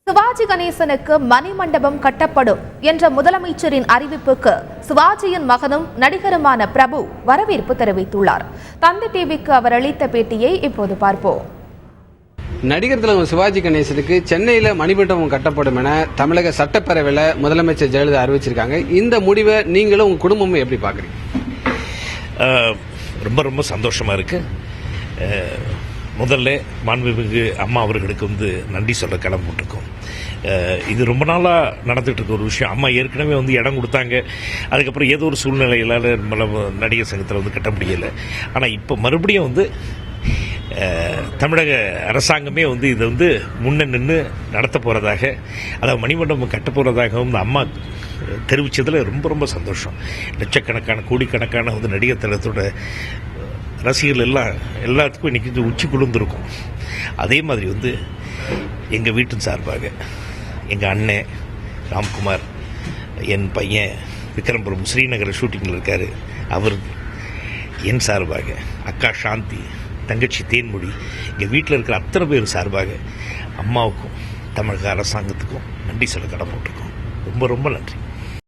சிவாஜி கணேசனுக்கு மணிமண்டபம் கட்டப்படும் என்ற முதலமைச்சரின் அறிவிப்புக்கு சிவாஜியின் மகனும் நடிகருமான பிரபு வரவேற்பு தெரிவித்துள்ளார். தந்தி டிவிக்கு அவர் அளித்த பேட்டியை இப்போது பார்ப்போம். நடிகர் தலைவர் சிவாஜி கணேசனுக்கு சென்னையில மணிமண்டபம் கட்டப்படும் என தமிழக சட்டப்பேரவையில் முதலமைச்சர் ஜெயலலிதா அறிவிச்சிருக்காங்க. இந்த முடிவை நீங்களும் உங்க குடும்பமும் எப்படி பாக்குறீங்க? ரொம்ப ரொம்ப சந்தோஷமா இருக்கு. முதல்ல மாண்புமிகு அம்மா அவர்களுக்கு நன்றி சொல்ல கிளம்பிட்டுருக்கோம். இது ரொம்ப நாளாக நடந்துகிட்டு இருக்க ஒரு விஷயம். அம்மா ஏற்கனவே இடம் கொடுத்தாங்க. அதுக்கப்புறம் ஏதோ ஒரு சூழ்நிலையில நடிகர் சங்கத்தில் கட்ட முடியலை. ஆனால் இப்போ மறுபடியும் தமிழக அரசாங்கமே இதை முன்ன நின்று நடத்த போகிறதாக, அதாவது மணிமண்டபம் கட்ட போகிறதாகவும் அம்மா தெரிவித்ததில் ரொம்ப ரொம்ப சந்தோஷம். லட்சக்கணக்கான கோடிக்கணக்கான நடிகர் தளத்தோட ரசிகர்கள் எல்லாத்துக்கும் இன்றைக்கி உச்சி குளிர்ந்துருக்கும். அதே மாதிரி எங்கள் வீட்டின் சார்பாக எங்கள் அண்ணன் ராம்குமார், என் பையன் விக்ரம்புரம் ஸ்ரீநகர் ஷூட்டிங்கில் இருக்கார், அவர் என் சார்பாக, அக்கா சாந்தி, தங்கச்சி தேன்மொழி, எங்கள் வீட்டில் இருக்கிற அத்தனை பேர் சார்பாக அம்மாவுக்கும் தமிழக அரசாங்கத்துக்கும் நன்றி சொல்ல கடமைப்பட்டிருக்கோம். ரொம்ப ரொம்ப நன்றி.